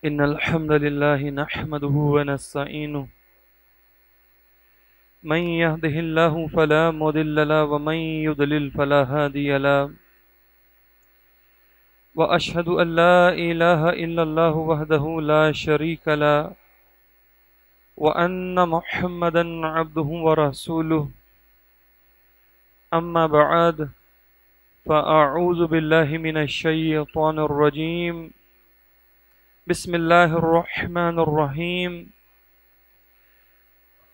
إن الحمد لله نحمده ونستعينه من يهده الله فلا مضل له ومن يضلل فلا هادي له وأشهد أن لا إله إلا الله وحده لا شريك له وأن محمدا عبده ورسوله أما بعد فأعوذ بالله من الشيطان الرجيم بسم الله الرحمن الرحيم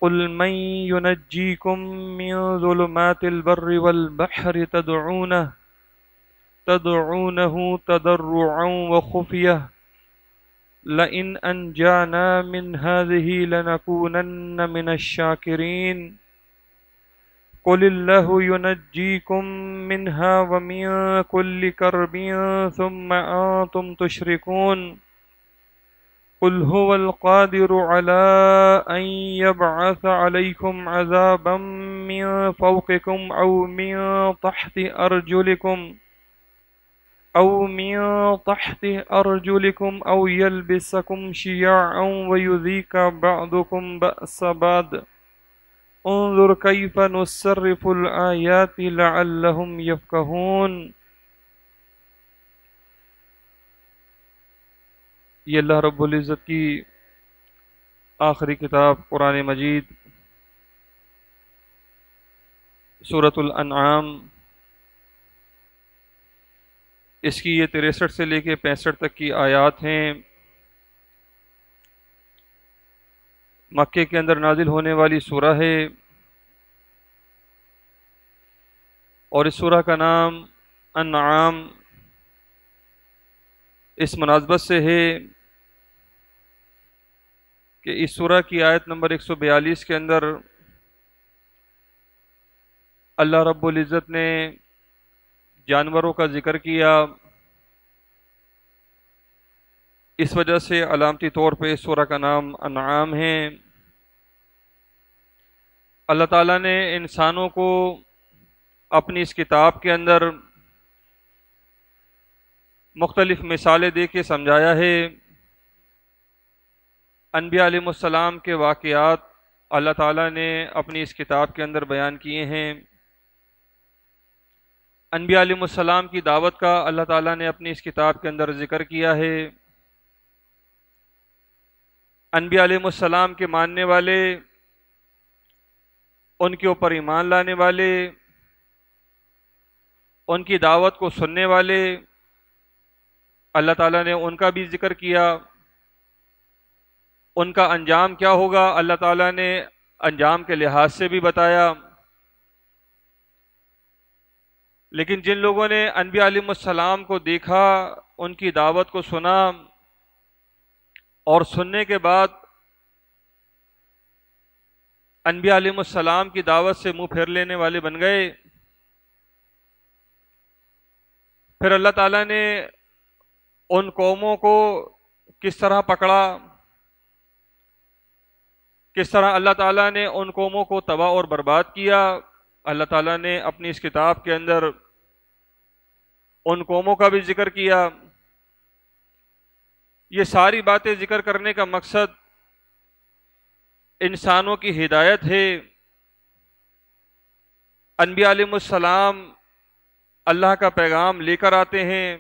قل من ينجيكم من ظلمات البر والبحر تدعونه تضرعا وخفية لئن أنجانا من هذه لنكونن من الشاكرين قل الله ينجيكم منها ومن كل كرب ثم أنتم تشركون قل هو القادر على أن يبعث عليكم عذابا من فوقكم أو من تحت أرجلكم أو يلبسكم شيعا ويذيق بعضكم بأس بعض انظر كيف نصرف الآيات لعلهم يفقهون۔ یہ اللہ رب العزت کی آخری کتاب قرآن مجید سورۃ الانعام، اس کی یہ 63 سے لے کے 65 تک کی آیات ہیں۔ مکے کے اندر نازل ہونے والی سورہ ہے، اور اس سورہ کا نام انعام اس مناسبت سے ہے کہ اس سورہ کی آیت نمبر 142 کے اندر اللہ رب العزت نے جانوروں کا ذکر کیا۔ اس وجہ سے علامتی طور پہ اس سورہ کا نام انعام ہے۔ اللہ تعالیٰ نے انسانوں کو اپنی اس کتاب کے اندر مختلف مثالیں دے کے سمجھایا ہے۔ انبیاء علیہ السلام کے واقعات اللہ تعالیٰ نے اپنی اس کتاب کے اندر بیان کیے ہیں۔ انبیاء علیہ السلام کی دعوت کا اللہ تعالیٰ نے اپنی اس کتاب کے اندر ذکر کیا ہے۔ انبیاء علیہ السلام کے ماننے والے، ان کے اوپر ایمان لانے والے، ان کی دعوت کو سننے والے، اللہ تعالیٰ نے ان کا بھی ذکر کیا۔ ان کا انجام کیا ہوگا اللہ تعالیٰ نے انجام کے لحاظ سے بھی بتایا۔ لیکن جن لوگوں نے انبیاء علیہ السلام کو دیکھا، ان کی دعوت کو سنا، اور سننے کے بعد انبیاء علیہ السلام کی دعوت سے منہ پھیر لینے والے بن گئے، پھر اللہ تعالیٰ نے ان قوموں کو کس طرح پکڑا، کس طرح اللہ تعالیٰ نے ان قوموں کو تباہ اور برباد کیا۔ اللہ تعالیٰ نے اپنی اس کتاب کے اندر ان قوموں کا بھی ذکر کیا۔ یہ ساری باتیں ذکر کرنے کا مقصد انسانوں کی ہدایت ہے۔ انبیاء علیہ السلام اللہ کا پیغام لے کر آتے ہیں،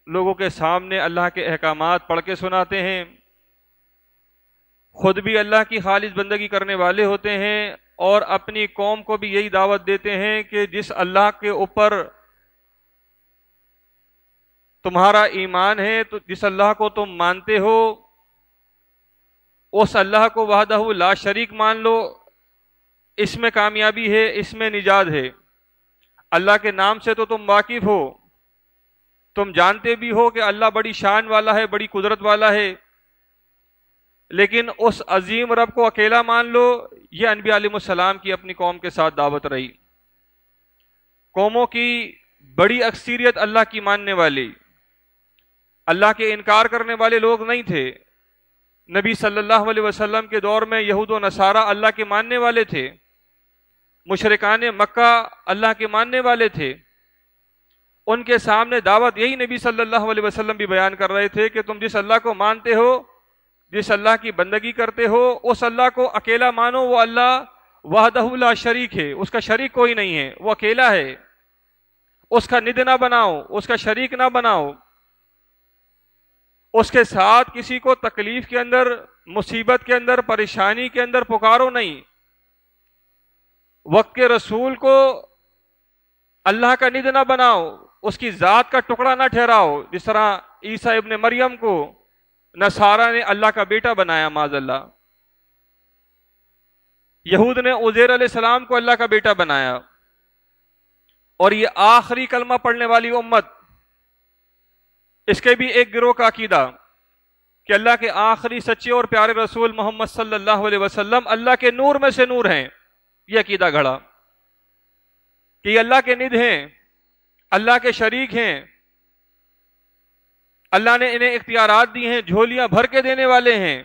لوگوں کے سامنے اللہ کے احکامات پڑھ کے سناتے ہیں، خود بھی اللہ کی خالص بندگی کرنے والے ہوتے ہیں، اور اپنی قوم کو بھی یہی دعوت دیتے ہیں کہ جس اللہ کے اوپر تمہارا ایمان ہے، تو جس اللہ کو تم مانتے ہو، اس اللہ کو وحدہ لا شریک مان لو۔ اس میں کامیابی ہے، اس میں نجات ہے۔ اللہ کے نام سے تو تم واقف ہو، تم جانتے بھی ہو کہ اللہ بڑی شان والا ہے، بڑی قدرت والا ہے، لیکن اس عظیم رب کو اکیلا مان لو۔ یہ انبیاء علیہ السلام کی اپنی قوم کے ساتھ دعوت رہی۔ قوموں کی بڑی اکثریت اللہ کی ماننے والی، اللہ کے انکار کرنے والے لوگ نہیں تھے۔ نبی صلی اللہ علیہ وسلم کے دور میں یہود و نصارہ اللہ کے ماننے والے تھے، مشرکان مکہ اللہ کے ماننے والے تھے۔ ان کے سامنے دعوت یہی نبی صلی اللہ علیہ وسلم بھی بیان کر رہے تھے کہ تم جس اللہ کو مانتے ہو جس اللہ کی بندگی کرتے ہو اس اللہ کو اکیلا مانو، وہ اللہ وحدہ لا شریک ہے، اس کا شریک کوئی نہیں ہے، وہ اکیلا ہے، اس کا ند نہ بناؤ، اس کا شریک نہ بناؤ، اس کے ساتھ کسی کو تکلیف کے اندر، مصیبت کے اندر، پریشانی کے اندر پکارو نہیں، وقت کے رسول کو اللہ کا ند نہ بناؤ، اس کی ذات کا ٹکڑا نہ ٹھہراؤ، جس طرح عیسیٰ ابن مریم کو نصارہ نے اللہ کا بیٹا بنایا معاذ اللہ، یہود نے عزیر علیہ السلام کو اللہ کا بیٹا بنایا، اور یہ آخری کلمہ پڑھنے والی امت، اس کے بھی ایک گروہ کا عقیدہ کہ اللہ کے آخری سچے اور پیارے رسول محمد صلی اللہ علیہ وسلم اللہ کے نور میں سے نور ہیں، یہ عقیدہ گھڑا کہ یہ اللہ کے ند ہیں، اللہ کے شریک ہیں، اللہ نے انہیں اختیارات دی ہیں، جھولیاں بھر کے دینے والے ہیں۔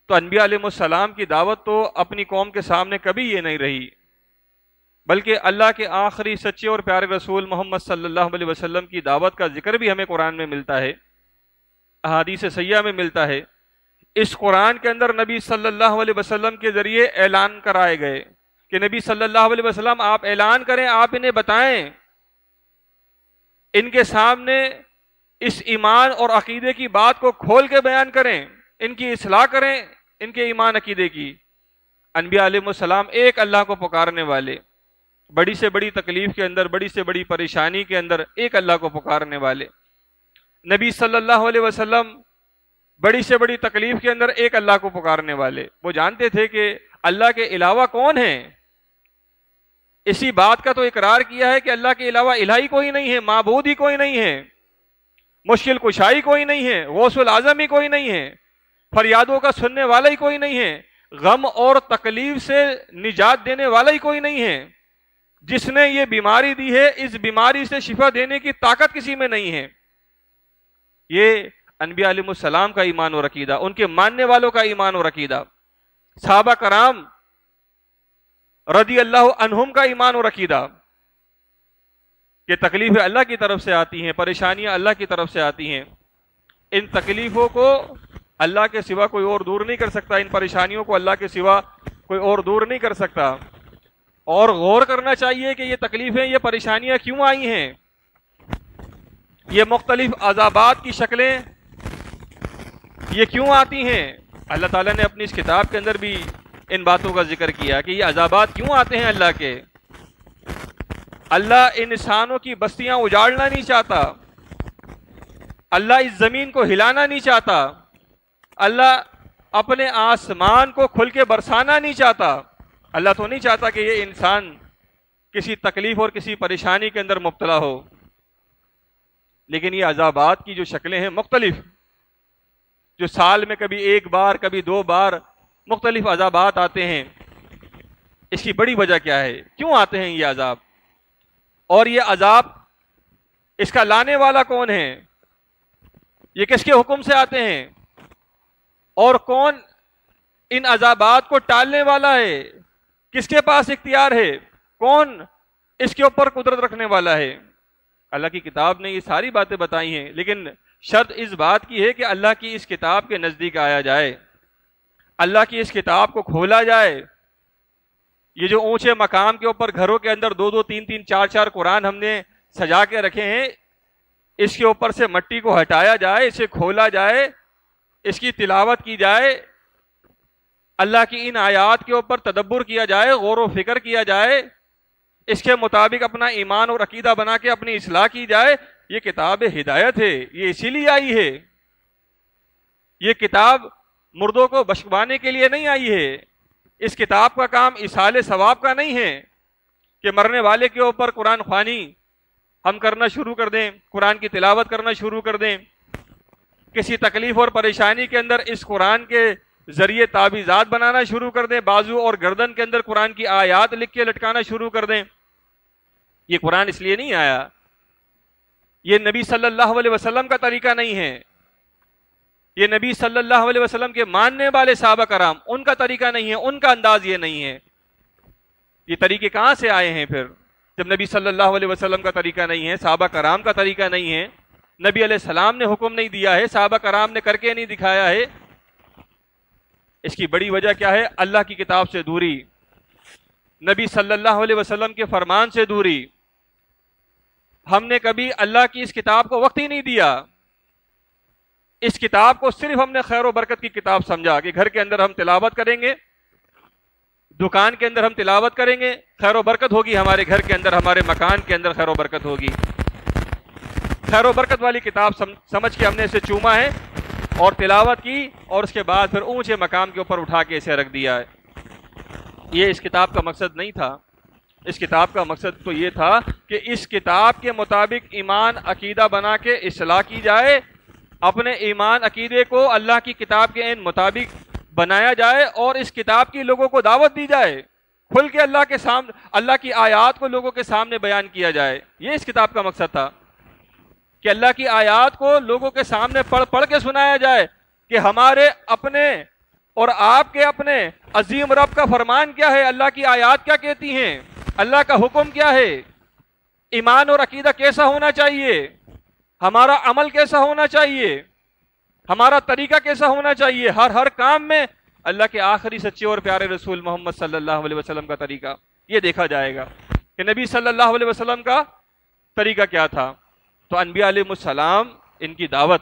تو انبیاء علیہ السلام کی دعوت تو اپنی قوم کے سامنے کبھی یہ نہیں رہی، بلکہ اللہ کے آخری سچے اور پیارے رسول محمد صلی اللہ علیہ وسلم کی دعوت کا ذکر بھی ہمیں قرآن میں ملتا ہے، احادیث صحیحہ میں ملتا ہے۔ اس قرآن کے اندر نبی صلی اللہ علیہ وسلم کے ذریعے اعلان کرائے گئے کہ نبی صلی اللہ علیہ وسلم آپ اعلان کریں، آپ انہیں بتائیں، ان کے سامنے اس ایمان اور عقیدے کی بات کو کھول کے بیان کریں، ان کی اصلاح کریں، ان کے ایمان عقیدے کی۔ انبیاء علیہ السلام ایک اللہ کو پکارنے والے، بڑی سے بڑی تکلیف کے اندر، بڑی سے بڑی پریشانی کے اندر ایک اللہ کو پکارنے والے۔ نبی صلی اللہ علیہ وسلم بڑی سے بڑی تکلیف کے اندر ایک اللہ کو پکارنے والے، وہ جانتے تھے کہ اللہ کے علاوہ کون ہے، اسی بات کا تو اقرار کیا ہے کہ اللہ کے علاوہ الہ ہی کوئی نہیں ہے، معبود ہی کوئی نہیں ہے، مشکل کشائی کوئی نہیں ہے، غوث العظم ہی کوئی نہیں ہے، فریادوں کا سننے والا ہی کوئی نہیں ہے، غم اور تکلیف سے نجات دینے والا ہی کوئی نہیں ہے، جس نے یہ بیماری دی ہے اس بیماری سے شفا دینے کی طاقت کسی میں نہیں ہے۔ یہ انبیاء علیہ السلام کا ایمان و عقیدہ، ان کے ماننے والوں کا ایمان و عقیدہ، صحابہ کرام رضی اللہ عنہم کا ایمان و عقیدہ کہ تکلیفیں اللہ کی طرف سے آتی ہیں، پریشانیاں اللہ کی طرف سے آتی ہیں، ان تکلیفوں کو اللہ کے سوا کوئی اور دور نہیں کر سکتا، ان پریشانیوں کو اللہ کے سوا کوئی اور دور نہیں کر سکتا۔ اور غور کرنا چاہیے کہ یہ تکلیفیں، یہ پریشانیاں کیوں آئی ہیں، یہ مختلف عذابات کی شکلیں یہ کیوں آتی ہیں۔ اللہ تعالیٰ نے اپنی اس کتاب کے اندر بھی ان باتوں کا ذکر کیا کہ یہ عذابات کیوں آتے ہیں اللہ کے۔ اللہ انسانوں کی بستیاں اجاڑنا نہیں چاہتا، اللہ اس زمین کو ہلانا نہیں چاہتا، اللہ اپنے آسمان کو کھل کے برسانا نہیں چاہتا۔ اللہ تو نہیں چاہتا کہ یہ انسان کسی تکلیف اور کسی پریشانی کے اندر مبتلا ہو، لیکن یہ عذابات کی جو شکلیں ہیں مختلف، جو سال میں کبھی ایک بار کبھی دو بار مختلف عذابات آتے ہیں، اس کی بڑی وجہ کیا ہے، کیوں آتے ہیں یہ عذاب، اور یہ عذاب اس کا لانے والا کون ہے، یہ کس کے حکم سے آتے ہیں، اور کون ان عذابات کو ٹالنے والا ہے، کس کے پاس اختیار ہے، کون اس کے اوپر قدرت رکھنے والا ہے۔ اللہ کی کتاب نے یہ ساری باتیں بتائی ہیں، لیکن شرط اس بات کی ہے کہ اللہ کی اس کتاب کے نزدیک آیا جائے، اللہ کی اس کتاب کو کھولا جائے۔ یہ جو اونچے مقام کے اوپر گھروں کے اندر دو دو تین تین چار چار قرآن ہم نے سجا کے رکھے ہیں، اس کے اوپر سے مٹی کو ہٹایا جائے، اسے کھولا جائے، اس کی تلاوت کی جائے، اللہ کی ان آیات کے اوپر تدبر کیا جائے، غور و فکر کیا جائے، اس کے مطابق اپنا ایمان اور عقیدہ بنا کے اپنی اصلاح کی جائے۔ یہ کتاب ہدایت ہے، یہ اسی لیے آئی ہے، یہ کتاب مردوں کو بخشوانے کے لیے نہیں آئی ہے، اس کتاب کا کام ایصال ثواب کا نہیں ہے کہ مرنے والے کے اوپر قرآن خوانی ہم کرنا شروع کر دیں، قرآن کی تلاوت کرنا شروع کر دیں، کسی تکلیف اور پریشانی کے اندر اس قرآن کے ذریعے تعویذات بنانا شروع کر دیں، بازو اور گردن کے اندر قرآن کی آیات لکھ کے لٹکانا شروع کر دیں۔ یہ قرآن اس لیے نہیں آیا، یہ نبی صلی اللہ علیہ وسلم کا طریقہ نہیں ہے، یہ نبی صلی اللہ علیہ وسلم کے ماننے والے صحابہ کرام ان کا طریقہ نہیں ہے، ان کا انداز یہ نہیں ہے۔ یہ طریقے کہاں سے آئے ہیں پھر، جب نبی صلی اللہ علیہ وسلم کا طریقہ نہیں ہے، صحابہ کرام کا طریقہ نہیں ہے، نبی علیہ السلام نے حکم نہیں دیا ہے، صحابہ کرام نے کر کے نہیں دکھایا ہے۔ اس کی بڑی وجہ کیا ہے؟ اللہ کی کتاب سے دوری، نبی صلی اللہ علیہ وسلم کے فرمان سے دوری۔ ہم نے کبھی اللہ کی اس کتاب کو وقت ہی نہیں دیا۔ اس کتاب کو صرف ہم نے خیر و برکت کی کتاب سمجھا کہ گھر کے اندر ہم تلاوت کریں گے، دکان کے اندر ہم تلاوت کریں گے، خیر و برکت ہوگی، ہمارے گھر کے اندر، ہمارے مکان کے اندر خیر و برکت ہوگی۔ خیر و برکت والی کتاب سمجھ کے ہم نے اسے چوما ہے اور تلاوت کی، اور اس کے بعد پھر اونچے مقام کے اوپر اٹھا کے اسے رکھ دیا ہے۔ یہ اس کتاب کا مقصد نہیں تھا۔ اس کتاب کا مقصد تو یہ تھا کہ اس کتاب کے مطابق ایمان عقیدہ بنا کے اصلاح کی جائے، اپنے ایمان عقیدے کو اللہ کی کتاب کے مطابق بنایا جائے، اور اس کتاب کی لوگوں کو دعوت دی جائے، کھل کے اللہ کے سامنے اللہ کی آیات کو لوگوں کے سامنے بیان کیا جائے۔ یہ اس کتاب کا مقصد تھا کہ اللہ کی آیات کو لوگوں کے سامنے پڑھ کے سنایا جائے کہ ہمارے اپنے اور آپ کے اپنے عظیم رب کا فرمان کیا ہے، اللہ کی آیات کیا کہتی ہیں، اللہ کا حکم کیا ہے، ایمان اور عقیدہ کیسا ہونا چاہیے، ہمارا عمل کیسا ہونا چاہیے، ہمارا طریقہ کیسا ہونا چاہیے، ہر کام میں اللہ کے آخری سچے اور پیارے رسول محمد صلی اللہ علیہ وسلم کا طریقہ یہ دیکھا جائے گا کہ نبی صلی اللہ علیہ وسلم کا طریقہ کیا تھا۔ تو انبیاء علیہ السلام، ان کی دعوت،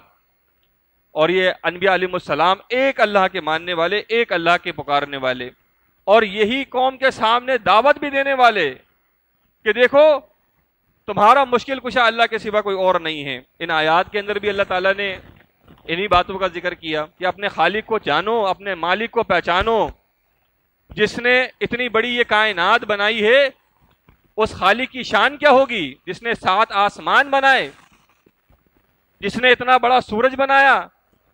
اور یہ انبیاء علیہ السلام ایک اللہ کے ماننے والے، ایک اللہ کے پکارنے والے، اور یہی قوم کے سامنے دعوت بھی دینے والے کہ دیکھو تمہارا مشکل کشا اللہ کے سوا کوئی اور نہیں ہے۔ ان آیات کے اندر بھی اللہ تعالیٰ نے انہی باتوں کا ذکر کیا کہ اپنے خالق کو جانو، اپنے مالک کو پہچانو، جس نے اتنی بڑی یہ کائنات بنائی ہے، اس خالق کی شان کیا ہوگی جس نے 7 آسمان بنائے، جس نے اتنا بڑا سورج بنایا،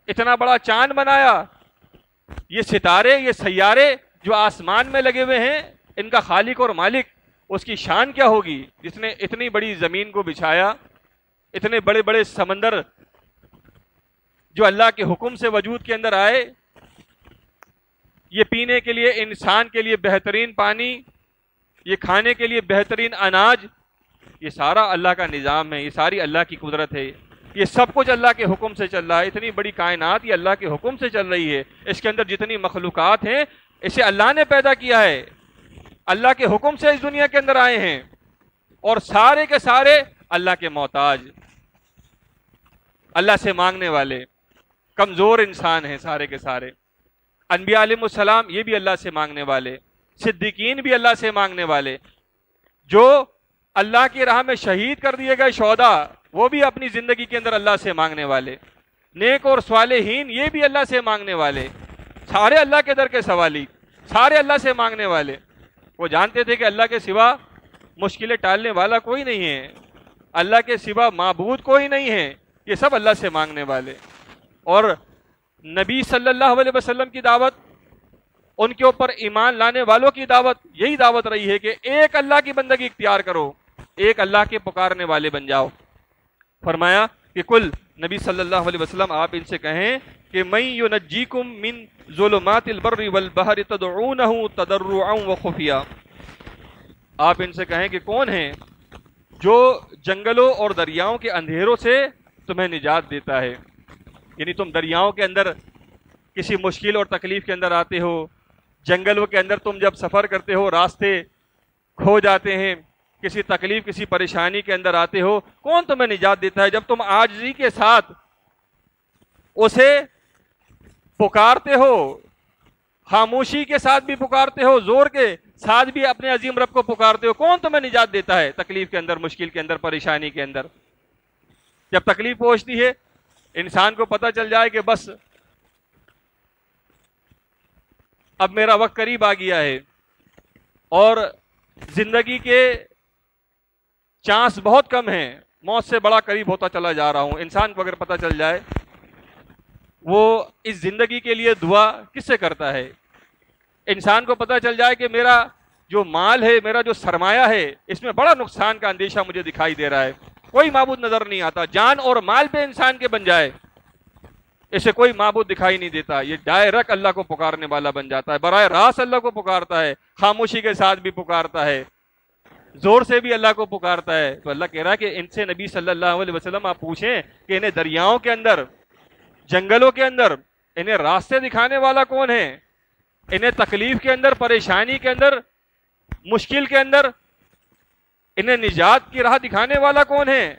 اتنا بڑا چاند بنایا، یہ ستارے، یہ سیارے جو آسمان میں لگے ہوئے ہیں، ان کا خالق اور مالک، اس کی شان کیا ہوگی جس نے اتنی بڑی زمین کو بچھایا، اتنے بڑے بڑے سمندر جو اللہ کے حکم سے وجود کے اندر آئے، یہ پینے کے لیے، انسان کے لیے بہترین پانی، یہ کھانے کے لیے بہترین اناج، یہ سارا اللہ کا نظام ہے، یہ ساری اللہ کی قدرت ہے، یہ سب کچھ اللہ کے حکم سے چل رہا ہے۔ اتنی بڑی کائنات یہ اللہ کے حکم سے چل رہی ہے، اس کے اندر جتنی مخلوقات ہیں اسے اللہ نے پیدا کیا ہے، اللہ کے حکم سے اس دنیا کے اندر آئے ہیں، اور سارے کے سارے اللہ کے محتاج، اللہ سے مانگنے والے، کمزور انسان ہیں سارے کے سارے۔ انبیاء علیہ السلام یہ بھی اللہ سے مانگنے والے، صدیقین بھی اللہ سے مانگنے والے، جو اللہ کی راہ میں شہید کر دیے گئے شہداء، وہ بھی اپنی زندگی کے اندر اللہ سے مانگنے والے، نیک اور صالحین یہ بھی اللہ سے مانگنے والے، سارے اللہ کے در کے سوالی، سارے اللہ سے مانگنے والے۔ وہ جانتے تھے کہ اللہ کے سوا مشکلیں ٹالنے والا کوئی نہیں ہے، اللہ کے سوا معبود کوئی نہیں ہے، یہ سب اللہ سے مانگنے والے۔ اور نبی صلی اللہ علیہ وسلم کی دعوت، ان کے اوپر ایمان لانے والوں کی دعوت، یہی دعوت رہی ہے کہ ایک اللہ کی بندگی اختیار کرو، ایک اللہ کے پکارنے والے بن جاؤ۔ فرمایا کہ کل نبی صلی اللہ علیہ وسلم آپ ان سے کہیں کہ من ینجیکم من ظلمات البر والبحر تدعونہ تضرعا وخفیا، آپ ان سے کہیں کہ کون ہیں جو جنگلوں اور دریاؤں کے اندھیروں سے تمہیں نجات دیتا ہے، یعنی تم دریاؤں کے اندر کسی مشکل اور تکلیف کے اندر آتے ہو، جنگلوں کے اندر تم جب سفر کرتے ہو راستے کھو جاتے ہیں، کسی تکلیف کسی پریشانی کے اندر آتے ہو، کون تمہیں نجات دیتا ہے؟ جب تم عاجزی کے ساتھ اسے پکارتے ہو، خاموشی کے ساتھ بھی پکارتے ہو، زور کے ساتھ بھی اپنے عظیم رب کو پکارتے ہو، کون تمہیں نجات دیتا ہے تکلیف کے اندر، مشکل کے اندر، پریشانی کے اندر؟ جب تکلیف پہنچتی ہے انسان کو پتہ چل جائے کہ بس اب میرا وقت قریب آ گیا ہے اور زندگی کے چانس بہت کم ہیں، موت سے بڑا قریب ہوتا چلا جا رہا ہوں، انسان کو اگر پتہ چل جائے، وہ اس زندگی کے لیے دعا کس سے کرتا ہے؟ انسان کو پتہ چل جائے کہ میرا جو مال ہے، میرا جو سرمایہ ہے، اس میں بڑا نقصان کا اندیشہ مجھے دکھائی دے رہا ہے، کوئی معبود نظر نہیں آتا، جان اور مال پہ انسان کے بن جائے، اسے کوئی معبود دکھائی نہیں دیتا، یہ ڈائریکٹ اللہ کو پکارنے والا بن جاتا ہے، براہ راست اللہ کو پکارتا ہے، خاموشی کے ساتھ بھی پکارتا ہے، زور سے بھی اللہ کو پکارتا ہے. تو اللہ کہہ رہا ہے کہ ان سے نبی صلی اللہ علیہ وسلم آپ پوچھیں کہ انہیں دریاؤں کے اندر، جنگلوں کے اندر انہیں راستے دکھانے والا کون ہے؟ انہیں تکلیف کے اندر، پریشانی کے اندر، مشکل کے اندر انہیں نجات کی راہ دکھانے والا کون ہے؟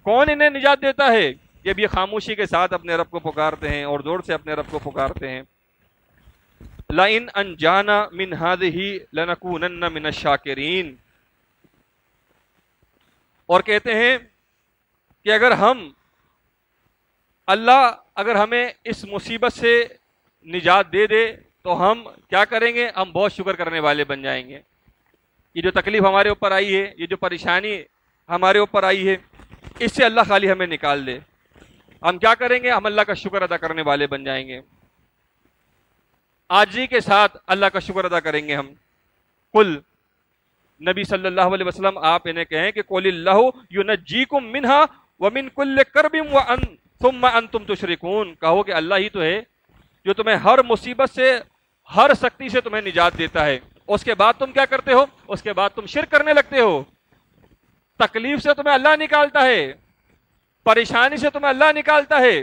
کون انہیں نجات دیتا ہے؟ یہ بھی خاموشی کے ساتھ اپنے رب کو پکارتے ہیں اور زور سے اپنے رب کو پکارتے ہیں. لَإِنْ أَنْجَانَا مِنْ هَذِهِ لَنَكُونَنَّ مِنَ الشَّاكِرِينَ. اور کہتے ہیں کہ اگر ہمیں اس مصیبت سے نجات دے دے تو ہم کیا کریں گے؟ ہم بہت شکر کرنے والے بن جائیں گے. یہ جو تکلیف ہمارے اوپر آئی ہے، یہ جو پریشانی ہمارے اوپر آئی ہے، اس سے اللہ خالی ہمیں نکال دے، ہم کیا کریں گے؟ ہم اللہ کا شکر ادا کرنے والے بن جائیں گے. عاجزی کے ساتھ اللہ کا شکر ادا کریں گے ہم. قل، نبی صلی اللہ علیہ وسلم آپ انہیں کہیں کہ قل اللہ ینجیکم منہا ومن کل کرب ثم انتم تشرکون. کہو کہ اللہ ہی تو ہے جو تمہیں ہر مصیبت سے، ہر سختی سے تمہیں نجات دیتا ہے. اس کے بعد تم کیا کرتے ہو؟ اس کے بعد تم شرک کرنے لگتے ہو. تکلیف سے تمہیں اللہ نکالتا ہے، پریشانی سے تمہیں اللہ نکالتا ہے،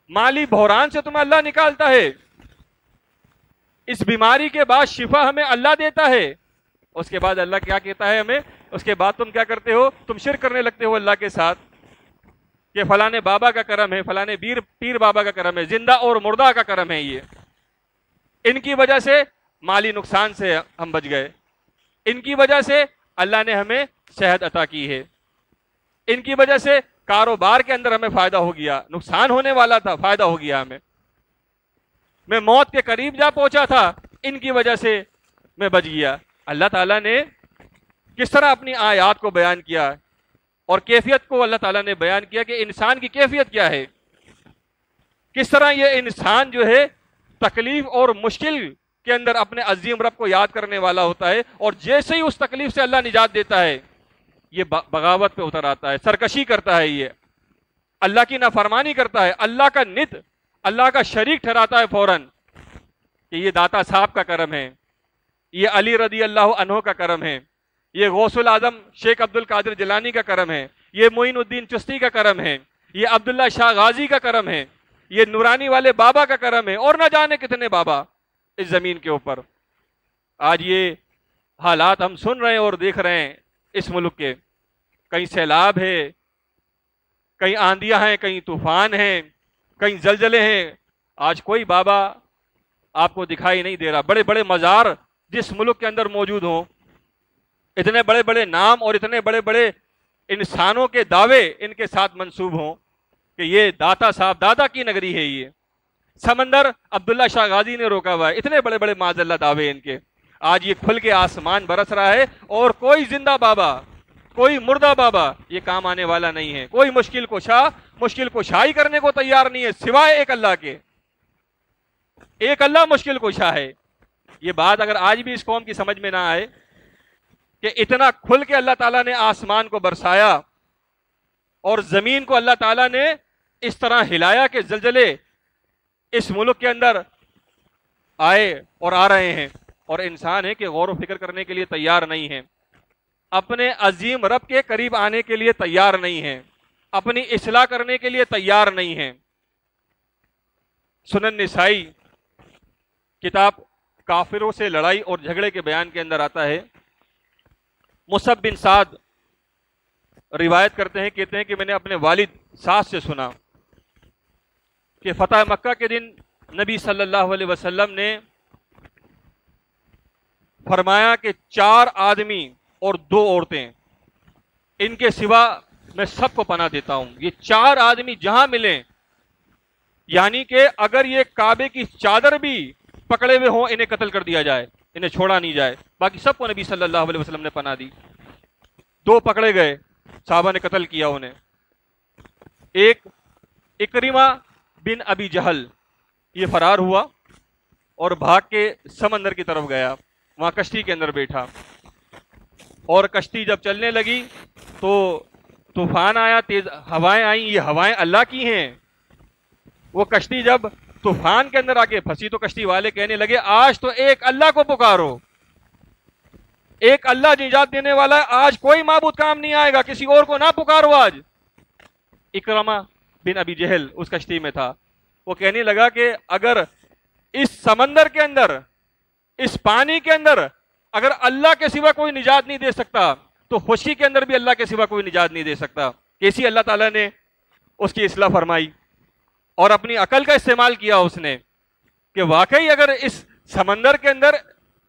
مالی بحران سے تمہیں اللہ نکالتا ہے. اس بیماری کے بعد شفا ہمیں اللہ دیتا ہے. اس کے بعد اللہ کیا کہتا ہے ہمیں؟ اس کے بعد تم کیا کرتے ہو؟ تم شرک کرنے لگتے ہو اللہ کے ساتھ کہ فلانے بابا کا کرم ہے، فلانے پیر بابا کا کرم ہے، زندہ اور مردہ کا کرم ہے، یہ ان کی وجہ سے مالی نقصان سے ہم بچ گئے، ان کی وجہ سے اللہ نے ہمیں صحت عطا کی ہے، ان کی وجہ سے کاروبار کے اندر ہمیں فائدہ ہو گیا، نقصان ہونے والا تھا فائدہ ہو گیا ہمیں، میں موت کے قریب جا پہنچا تھا، ان کی وجہ سے میں بچ گیا. اللہ تعالیٰ نے کس طرح اپنی آیات کو بیان کیا اور کیفیت کو اللہ تعالیٰ نے بیان کیا کہ انسان کی کیفیت کیا ہے، کس طرح یہ انسان جو ہے تکلیف اور مشکل کے اندر اپنے عظیم رب کو یاد کرنے والا ہوتا ہے، اور جیسے ہی اس تکلیف سے اللہ نجات دیتا ہے یہ بغاوت پہ اتر آتا ہے، سرکشی کرتا ہے، یہ اللہ کی نافرمانی کرتا ہے، اللہ کا ند، اللہ کا شریک ٹھہراتا ہے فوراً کہ یہ داتا صاحب کا کرم ہے، یہ علی رضی اللہ عنہ کا کرم ہے، یہ غوث العظم شیخ عبد القادر جیلانی کا کرم ہے، یہ معین الدین چشتی کا کرم ہے، یہ عبداللہ شاہ غازی کا کرم ہے، یہ نورانی والے بابا کا کرم ہے، اور نہ جانے کتنے بابا اس زمین کے اوپر. آج یہ حالات ہم سن رہے ہیں اور دیکھ رہے ہیں اس ملک کے، کہیں سیلاب ہے، کہیں آندیاں ہیں، کہیں طوفان ہیں، کہیں زلزلے ہیں. آج کوئی بابا آپ کو دکھائی نہیں دے رہا. بڑے بڑے مزار جس ملک کے اندر موجود ہوں، اتنے بڑے بڑے نام اور اتنے بڑے بڑے انسانوں کے دعوے ان کے ساتھ منسوب ہوں کہ یہ داتا صاحب، دادا کی نگری ہے، یہ سمندر عبداللہ شاہ غازی نے روکا ہوا ہے، اتنے بڑے بڑے معاذ اللہ دعوے ان کے. آج یہ کھل کے آسمان برس رہا ہے اور کوئی زندہ بابا، کوئی مردہ بابا یہ کام آنے والا نہیں ہے. کوئی مشکل کشائی کرنے کو تیار نہیں ہے سوائے ایک اللہ کے. ایک اللہ مشکل کشا ہے. یہ بات اگر آج بھی اس قوم کی سمجھ میں نہ آئے کہ اتنا کھل کے اللہ تعالیٰ نے آسمان کو برسایا اور زمین کو اللہ تعالیٰ نے اس طرح ہلایا کہ زلزلے اس ملک کے اندر آئے اور آ رہے ہیں، اور انسان ہے کہ غور و فکر کرنے کے لیے تیار نہیں ہے، اپنے عظیم رب کے قریب آنے کے لیے تیار نہیں ہے، اپنی اصلاح کرنے کے لیے تیار نہیں ہے. سنن نسائی کتاب کافروں سے لڑائی اور جھگڑے کے بیان کے اندر آتا ہے، مصعب بن سعد روایت کرتے ہیں، کہتے ہیں کہ میں نے اپنے والد سعد سے سنا کہ فتح مکہ کے دن نبی صلی اللہ علیہ وسلم نے فرمایا کہ 4 آدمی اور 2 عورتیں، ان کے سوا میں سب کو پناہ دیتا ہوں. یہ 4 آدمی جہاں ملیں، یعنی کہ اگر یہ کعبے کی چادر بھی پکڑے ہوئے ہوں انہیں قتل کر دیا جائے، انہیں چھوڑا نہیں جائے. باقی سب کو نبی صلی اللہ علیہ وسلم نے پناہ دی. 2 پکڑے گئے، صحابہ نے قتل کیا انہیں. ایک اکرمہ بن ابی جہل، یہ فرار ہوا اور بھاگ کے سمندر کی طرف گیا، وہاں کشتی کے اندر بیٹھا، اور کشتی جب چلنے لگی تو طوفان آیا، تیز ہوائیں آئیں. یہ ہوائیں اللہ کی ہیں. وہ کشتی جب طوفان کے اندر آ کے پھنسی تو کشتی والے کہنے لگے آج تو ایک اللہ کو پکارو. ایک اللہ نجات دینے والا ہے، آج کوئی معبود کام نہیں آئے گا، کسی اور کو نہ پکارو۔ آج اکرمہ بن ابی جہل اس کشتی میں تھا، وہ کہنے لگا کہ اگر اس سمندر کے اندر، اس پانی کے اندر اگر اللہ کے سوا کوئی نجات نہیں دے سکتا تو خشکی کے اندر بھی اللہ کے سوا کوئی نجات نہیں دے سکتا۔ کیسی اللہ تعالیٰ نے اس کی اصلاح فرمائی اور اپنی عقل کا استعمال کیا اس نے کہ واقعی اگر اس سمندر کے اندر،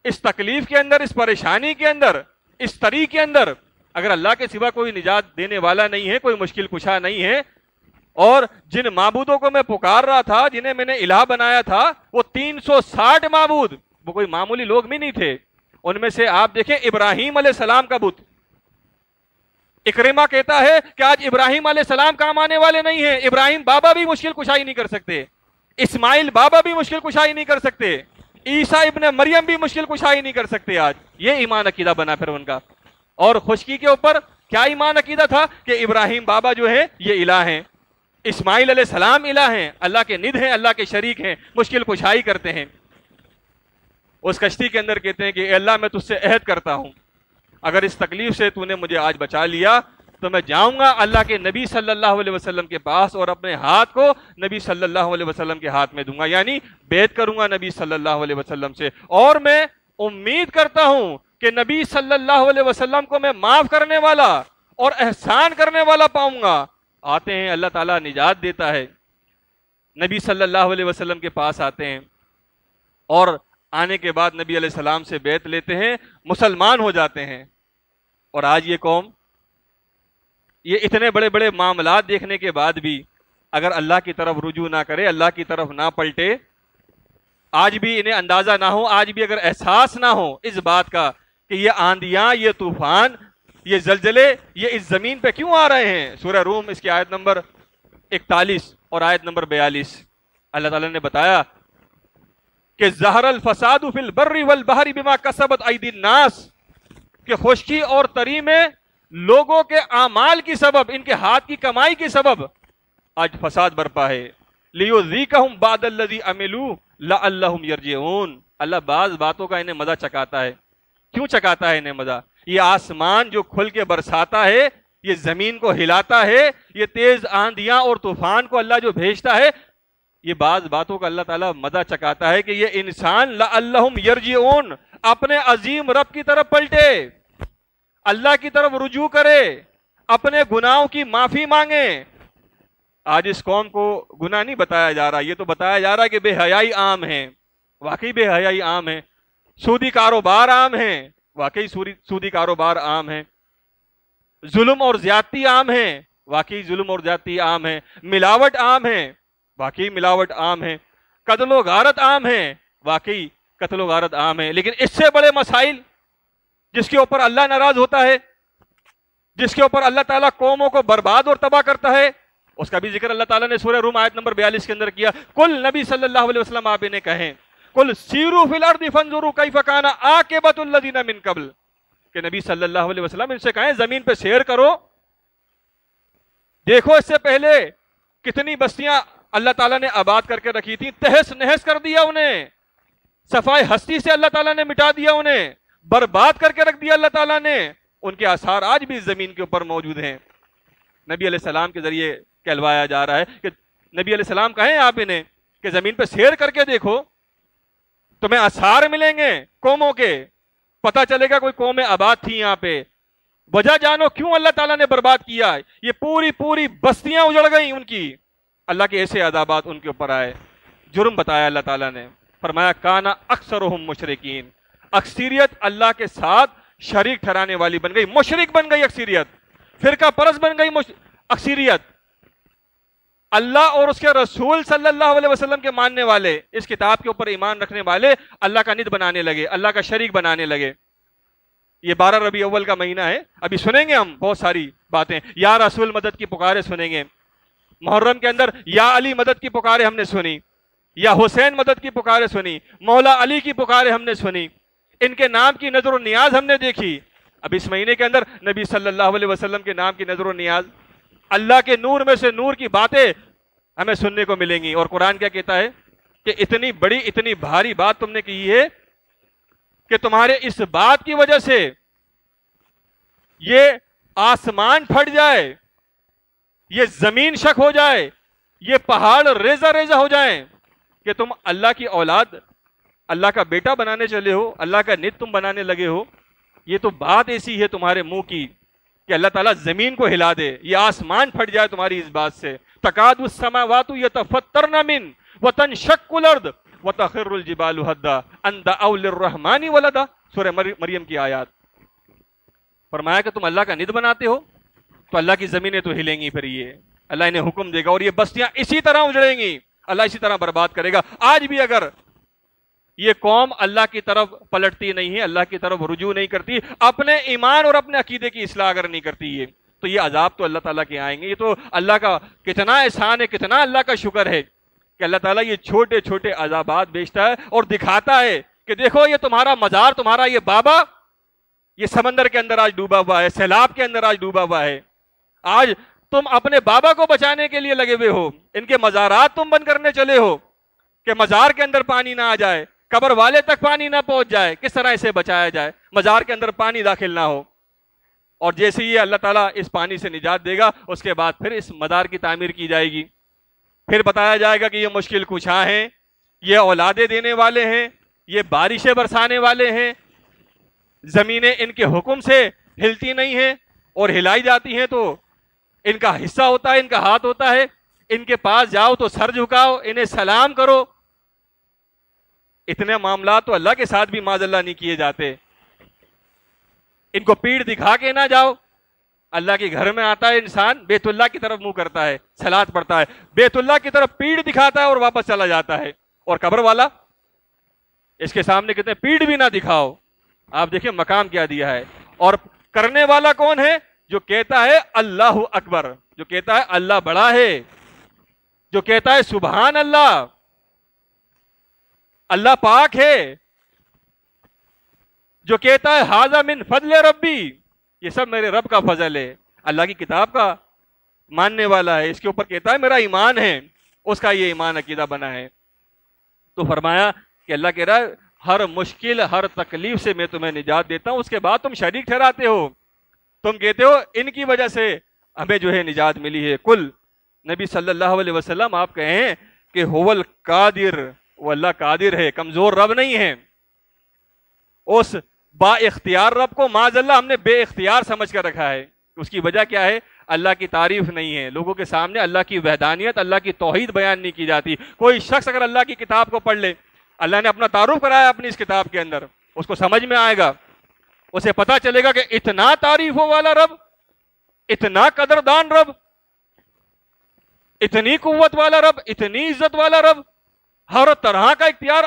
اس تکلیف کے اندر، اس پریشانی کے اندر، اس طریق کے اندر اگر اللہ کے سوا کوئی نجات دینے والا نہیں ہے، کوئی مشکل کشا نہیں ہے، اور جن معبودوں کو میں پکار رہا تھا، جنہیں میں نے الہ بنایا تھا، وہ 360 معبود، وہ کوئی معمولی لوگ بھی نہیں تھے۔ ان میں سے آپ دیکھیں ابراہیم علیہ السلام کا بت، اکرمہ کہتا ہے کہ آج ابراہیم علیہ السلام کام آنے والے نہیں ہیں، ابراہیم بابا بھی مشکل کشائی نہیں کر سکتے، اسماعیل بابا بھی مشکل کشائی نہیں کر سکتے، عیسیٰ ابن مریم بھی مشکل کشائی نہیں کر سکتے۔ آج یہ ایمان عقیدہ بنا پھر ان کا۔ اور خشکی کے اوپر کیا ایمان عقیدہ تھا کہ ابراہیم بابا جو ہے یہ الہ ہیں، اسماعیل علیہ السلام الہ ہیں، اللہ کے ند ہیں، اللہ کے شریک ہیں، مشکل کشائی کرتے ہیں۔ اس کشتی کے اندر کہتے ہیں کہ اے اللہ میں تجھ سے عہد کرتا ہوں، اگر اس تکلیف سے تو نے مجھے آج بچا لیا تو میں جاؤں گا اللہ کے نبی صلی اللہ علیہ وسلم کے پاس اور اپنے ہاتھ کو نبی صلی اللہ علیہ وسلم کے ہاتھ میں دوں گا، یعنی بیعت کروں گا نبی صلی اللہ علیہ وسلم سے، اور میں امید کرتا ہوں کہ نبی صلی اللہ علیہ وسلم کو میں معاف کرنے والا اور احسان کرنے والا پاؤں گا۔ آتے ہیں، اللہ تعالیٰ نجات دیتا ہے، نبی صلی اللہ علیہ وسلم کے پاس آتے ہیں، اور آنے کے بعد نبی علیہ السلام سے بیعت لیتے ہیں، مسلمان ہو جاتے ہیں۔ اور آج یہ قوم، یہ اتنے بڑے بڑے معاملات دیکھنے کے بعد بھی اگر اللہ کی طرف رجوع نہ کرے، اللہ کی طرف نہ پلٹے، آج بھی انہیں اندازہ نہ ہو، آج بھی اگر احساس نہ ہو اس بات کا کہ یہ آندیاں، یہ طوفان، یہ زلزلے، یہ اس زمین پہ کیوں آ رہے ہیں۔ سورہ روم اس کی آیت نمبر 41 اور آیت نمبر 42 اللہ تعالیٰ نے بتایا کہ ظہر الفساد فی البر والبحر بما کسبت ایدی الناس، کہ خشکی اور تری میں لوگوں کے اعمال کی سبب، ان کے ہاتھ کی کمائی کی سبب آج فساد برپا ہے۔ لیذیقہم بعض الذی عملوا لعلہم یرجعون، اللہ بعض باتوں کا انہیں مزہ چکاتا ہے۔ کیوں چکاتا ہے انہیں مزہ؟ یہ آسمان جو کھل کے برساتا ہے، یہ زمین کو ہلاتا ہے، یہ تیز آندیاں اور طوفان کو اللہ جو بھیجتا ہے، یہ بعض باتوں کا اللہ تعالیٰ مزہ چکاتا ہے کہ یہ انسان لعلہم یرجعون اپنے عظیم رب کی طرف پلٹے، اللہ کی طرف رجوع کرے، اپنے گناہوں کی معافی مانگے۔ آج اس قوم کو گناہ نہیں بتایا جا رہا، یہ تو بتایا جا رہا ہے کہ بے حیائی عام ہے، واقعی بے حیائی عام ہے، سودی کاروبار عام ہے، واقعی سودی کاروبار عام ہے، ظلم اور زیادتی عام ہے، واقعی ظلم اور زیادتی عام ہے، ملاوٹ عام ہے، واقعی ملاوٹ عام ہے، قتل و غارت عام ہے، واقعی قتل و غارت عام ہے۔ لیکن اس سے بڑے مسائل جس کے اوپر اللہ ناراض ہوتا ہے، جس کے اوپر اللہ تعالیٰ قوموں کو برباد اور تباہ کرتا ہے، اس کا بھی ذکر اللہ تعالیٰ نے سورہ روم آیت نمبر 42 کے اندر کیا۔ کل نبی صلی اللہ علیہ وسلم آپ انہیں کہیں، کل سیروا فی الارض فانظروا کیف کان عاقبۃ الذین من قبل، کہ نبی صلی اللہ علیہ وسلم ان سے کہیں زمین پہ سیر کرو، دیکھو اس سے پہلے کتنی بستیاں اللہ تعالیٰ نے آباد کر کے رکھی تھی، تہس نہس کر دیا انہیں، صفائے ہستی سے اللہ تعالیٰ نے مٹا دیا، انہیں برباد کر کے رکھ دیا اللہ تعالیٰ نے، ان کے آثار آج بھی زمین کے اوپر موجود ہیں۔ نبی علیہ السلام کے ذریعے کہلوایا جا رہا ہے کہ نبی علیہ السلام کہیں آپ انہیں کہ زمین پہ سیر کر کے دیکھو، تمہیں آثار ملیں گے قوموں کے، پتہ چلے گا کوئی قومیں آباد تھی یہاں پہ، وجہ جانو کیوں اللہ تعالیٰ نے برباد کیا، یہ پوری بستیاں اجڑ گئیں ان کی، اللہ کے ایسے عذابات ان کے اوپر آئے۔ جرم بتایا اللہ تعالیٰ نے، فرمایا کانا اکثرہم مشرکین، اکثریت اللہ کے ساتھ شریک ٹھہرانے والی بن گئی، مشرک بن گئی اکثریت، فرقہ پرست بن گئی اکثریت، اللہ اور اس کے رسول صلی اللہ علیہ وسلم کے ماننے والے، اس کتاب کے اوپر ایمان رکھنے والے اللہ کا ند بنانے لگے، اللہ کا شریک بنانے لگے۔ یہ 12 ربیع اول کا مہینہ ہے، ابھی سنیں گے ہم بہت ساری باتیں، یا رسول مدد کی پکارے سنیں گے، محرم کے اندر یا علی مدد کی پکارے ہم نے سنی، یا حسین مدد کی پکارے سنی، مولا علی کی پکارے ہم نے سنی، ان کے نام کی نظر و نیاز ہم نے دیکھی۔ اب اس مہینے کے اندر نبی صلی اللہ علیہ وسلم کے نام کی نظر و نیاز، اللہ کے نور میں سے نور کی باتیں ہمیں سننے کو ملیں گی۔ اور قرآن کیا کہتا ہے کہ اتنی بڑی اتنی بھاری بات تم نے کی ہے کہ تمہارے اس بات کی وجہ سے یہ آسمان پھٹ جائے، یہ زمین شک ہو جائے، یہ پہاڑ ریزہ ریزہ ہو جائیں کہ تم اللہ کی اولاد، اللہ کا بیٹا بنانے چلے ہو، اللہ کا نت تم بنانے لگے ہو. یہ تو بات ایسی ہے تمہارے منہ کی کہ اللہ تعالیٰ زمین کو ہلا دے، یہ آسمان پھٹ جائے تمہاری اس بات سے. تکاد السماوات یتفطرن من وتنشق الارض وتخر الجبال هدا ان دعوا للرحمن ولدا. سورہ مریم کی آیات. فرمایا کہ تم اللہ کا ند بناتے ہو تو اللہ کی زمینیں تو ہلیں گی، پھر یہ اللہ انہیں حکم دے گا اور یہ بستیاں اسی طرح اجڑیں گی، اللہ اسی طرح برباد کرے گا. آج بھی اگر یہ قوم اللہ کی طرف پلٹتی نہیں ہے، اللہ کی طرف رجوع نہیں کرتی، اپنے ایمان اور اپنے عقیدے کی اصلاح اگر نہیں کرتی ہے، تو یہ عذاب تو اللہ تعالیٰ کے آئیں گے. یہ تو اللہ کا کتنا احسان ہے، کتنا اللہ کا شکر ہے کہ اللہ تعالیٰ یہ چھوٹے چھوٹے عذابات بھیجتا ہے اور دکھاتا ہے کہ دیکھو یہ تمہارا مزار، تمہارا یہ بابا، یہ سمندر کے اندر آج ڈوبا ہوا ہے، سیلاب کے اندر آج ڈوبا ہوا ہے. آج تم اپنے بابا کو بچانے کے لیے لگے ہوئے ہو، ان کے مزارات تم بند کرنے چلے ہو کہ مزار کے اندر پانی نہ آ جائے، قبر والے تک پانی نہ پہنچ جائے. کس طرح اسے بچایا جائے؟ مزار کے اندر پانی داخل نہ ہو. اور جیسے ہی اللہ تعالیٰ اس پانی سے نجات دے گا، اس کے بعد پھر اس مزار کی تعمیر کی جائے گی. پھر بتایا جائے گا کہ یہ مشکل کشا ہیں، یہ اولادیں دینے والے ہیں، یہ بارشیں برسانے والے ہیں، زمینیں ان کے حکم سے ہلتی نہیں ہیں اور ہلائی جاتی ہیں تو ان کا حصہ ہوتا ہے، ان کا ہاتھ ہوتا ہے. ان کے پاس جاؤ تو سر جھکاؤ، انہیں سلام کرو. اتنے معاملات تو اللہ کے ساتھ بھی معاذ اللہ نہیں کیے جاتے. ان کو پیڑ دکھا کے نہ جاؤ. اللہ کے گھر میں آتا ہے انسان، بیت اللہ کی طرف منہ کرتا ہے، صلات پڑھتا ہے، بیت اللہ کی طرف پیڑ دکھاتا ہے اور واپس چلا جاتا ہے. اور قبر والا، اس کے سامنے کتنے پیڑ بھی نہ دکھاؤ. آپ دیکھیں مقام کیا دیا ہے. اور کرنے والا کون ہے؟ جو کہتا ہے اللہ اکبر، جو کہتا ہے اللہ بڑا ہے، جو کہتا ہے سبحان اللہ، اللہ پاک ہے، جو کہتا ہے ھذا من فضل ربی، یہ سب میرے رب کا فضل ہے. اللہ کی کتاب کا ماننے والا ہے، اس کے اوپر کہتا ہے میرا ایمان ہے، اس کا یہ ایمان عقیدہ بنا ہے. تو فرمایا کہ اللہ کہہ رہا ہے ہر مشکل، ہر تکلیف سے میں تمہیں نجات دیتا ہوں. اس کے بعد تم شریک ٹھہراتے ہو، تم کہتے ہو ان کی وجہ سے ہمیں جو ہے نجات ملی ہے. کل نبی صلی اللہ علیہ وسلم آپ کہیں کہ هو القادر، وہ اللہ قادر ہے، کمزور رب نہیں ہے. اس با اختیار رب کو معاذ اللہ ہم نے بے اختیار سمجھ کر رکھا ہے. اس کی وجہ کیا ہے؟ اللہ کی تعریف نہیں ہے. لوگوں کے سامنے اللہ کی وحدانیت، اللہ کی توحید بیان نہیں کی جاتی. کوئی شخص اگر اللہ کی کتاب کو پڑھ لے، اللہ نے اپنا تعارف کرایا اپنی اس کتاب کے اندر، اس کو سمجھ میں آئے گا، اسے پتا چلے گا کہ اتنا تعریفوں والا رب، اتنا قدردان رب، اتنی قوت والا رب، اتنی عزت والا رب، ہر طرح کا اختیار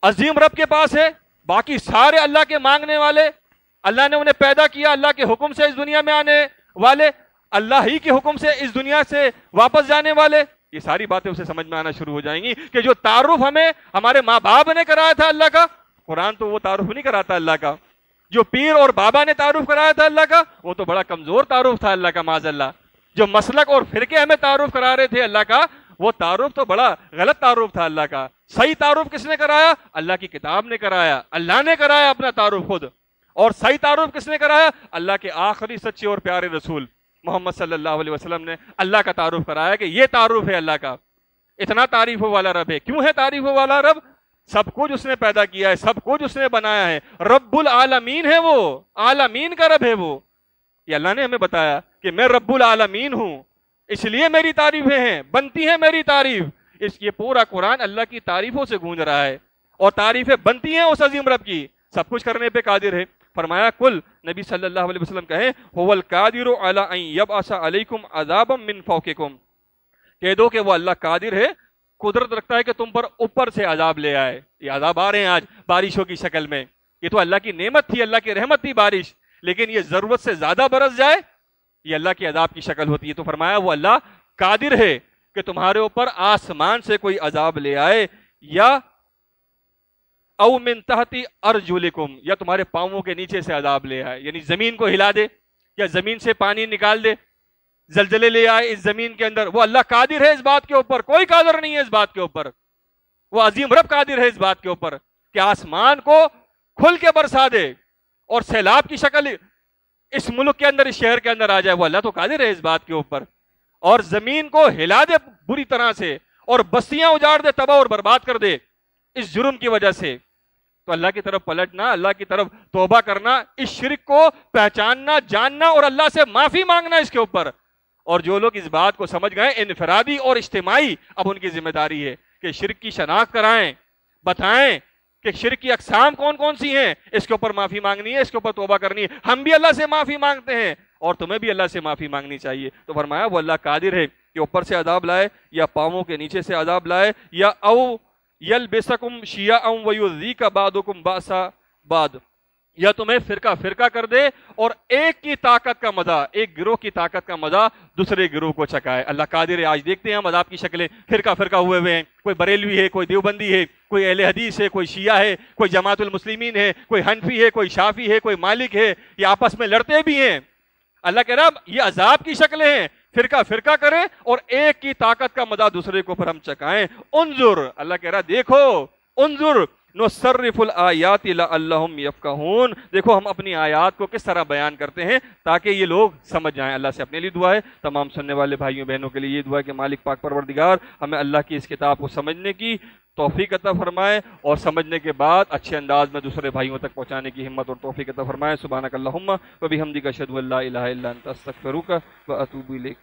عظیم رب کے پاس ہے. باقی سارے اللہ کے مانگنے والے، اللہ نے انہیں پیدا کیا اللہ کے حکم سے اس دنیا میں آنے والے، اللہ ہی کے حکم سے اس دنیا سے واپس جانے والے. یہ ساری باتیں اسے سمجھ میں آنا شروع ہو جائیں گی کہ جو تعارف ہمیں ہمارے ماں باپ نے کرایا تھا اللہ کا، قرآن تو وہ تعارف نہیں کراتا اللہ کا. جو پیر اور بابا نے تعارف کرایا تھا اللہ کا، وہ تو بڑا کمزور تعارف تھا اللہ کا معاذ اللہ. جو مسلک اور فرقے ہمیں تعارف کرا رہے تھے اللہ کا، وہ تعارف تو بڑا غلط تعارف تھا اللہ کا. صحیح تعارف کس نے کرایا؟ اللہ کی کتاب نے کرایا، اللہ نے کرایا اپنا تعارف خود. اور صحیح تعارف کس نے کرایا؟ اللہ کے آخری سچے اور پیارے رسول محمد صلی اللہ علیہ وسلم نے اللہ کا تعارف کرایا کہ یہ تعارف ہے اللہ کا. اتنا تعریفوں والا رب ہے. کیوں ہے تعریفوں والا رب؟ سب کچھ اس نے پیدا کیا ہے، سب کچھ اس نے بنایا ہے. رب العالمین ہے، وہ عالمین کا رب ہے. وہ یہ اللہ نے ہمیں بتایا کہ میں رب العالمین ہوں، اس لیے میری تعریفیں ہیں، بنتی ہیں میری تعریف. یہ پورا قرآن اللہ کی تعریفوں سے گونج رہا ہے اور تعریفیں بنتی ہیں اس عظیم رب کی، سب کچھ کرنے پہ قادر ہے. فرمایا کل نبی صلی اللہ علیہ وسلم کہیں هو القادر علی ان یبعث علیکم عذابا من فوقکم، کہہ دو کہ وہ اللہ قادر ہے، قدرت رکھتا ہے کہ تم پر اوپر سے عذاب لے آئے. یہ عذاب آ رہے ہیں آج بارشوں کی شکل میں. یہ تو اللہ کی نعمت تھی، اللہ کی رحمت تھی بارش، لیکن یہ ضرورت سے زیادہ برس جائے یہ اللہ کی عذاب کی شکل ہوتی ہے. تو فرمایا وہ اللہ قادر ہے کہ تمہارے اوپر آسمان سے کوئی عذاب لے آئے، یا او من تحت ارجلکم، یا تمہارے پاؤں کے نیچے سے عذاب لے آئے، یعنی زمین کو ہلا دے یا زمین سے پانی نکال دے، زلزلے لے آئے اس زمین کے اندر. وہ اللہ قادر ہے اس بات کے اوپر، کوئی قادر نہیں ہے اس بات کے اوپر. وہ عظیم رب قادر ہے اس بات کے اوپر. کہ آسمان کو کھل کے برسا دے اور سیلاب کی شکل اس ملک کے اندر، اس شہر کے اندر آ جائے، وہ اللہ تو قادر ہے اس بات کے اوپر، اور زمین کو ہلا دے بری طرح سے اور بستیاں اجاڑ دے، تباہ اور برباد کر دے اس جرم کی وجہ سے، تو اللہ کی طرف پلٹنا، اللہ کی طرف توبہ کرنا، اس شرک کو پہچاننا، جاننا اور اللہ سے معافی مانگنا اس کے اوپر. اور جو لوگ اس بات کو سمجھ گئے، انفرادی اور اجتماعی، اب ان کی ذمہ داری ہے کہ شرک کی شناخت کرائیں، بتائیں کہ شرک کی اقسام کون کون سی ہیں، اس کے اوپر معافی مانگنی ہے، اس کے اوپر توبہ کرنی ہے. ہم بھی اللہ سے معافی مانگتے ہیں اور تمہیں بھی اللہ سے معافی مانگنی چاہیے. تو فرمایا وہ اللہ قادر ہے کہ اوپر سے عذاب لائے یا پاؤں کے نیچے سے عذاب لائے، یا او یلبسکم شیعا ویذیک بعضکم بأس بعض، یا تمہیں فرقہ فرقہ کر دے اور ایک کی طاقت کا مزہ، ایک گروہ کی طاقت کا مزہ دوسرے گروہ کو چکائے. اللہ قادر ہے. آج دیکھتے ہیں ہم عذاب کی شکلیں، فرقہ فرقہ ہوئے ہیں، کوئی بریلوی ہے، کوئی دیوبندی ہے، کوئی اہل حدیث ہے، کوئی شیعہ ہے، کوئی جماعت المسلمین ہے، کوئی حنفی ہے، کوئی شافی ہے، کوئی مالک ہے، یہ آپس میں لڑتے بھی ہیں. اللہ کہہ رہا یہ عذاب کی شکلیں ہیں، فرقہ فرقہ کریں اور ایک کی طاقت کا مزہ دوسرے کو پر ہم چکائیں. انظر، اللہ کہہ رہا دیکھو، انظر نصرف الآیات لعلہم یفقہون، دیکھو ہم اپنی آیات کو کس طرح بیان کرتے ہیں تاکہ یہ لوگ سمجھ جائیں. اللہ سے اپنے لیے دعا ہے، تمام سننے والے بھائیوں بہنوں کے لیے یہ دعا ہے کہ مالک پاک پروردگار ہمیں اللہ کی اس کتاب کو سمجھنے کی توفیق عطا فرمائے اور سمجھنے کے بعد اچھے انداز میں دوسرے بھائیوں تک پہنچانے کی ہمت اور توفیق عطا فرمائے. سبحانک اللہم و بحمدک اشہد ان لا الہ الا انت استغفرک و اتوب الیک.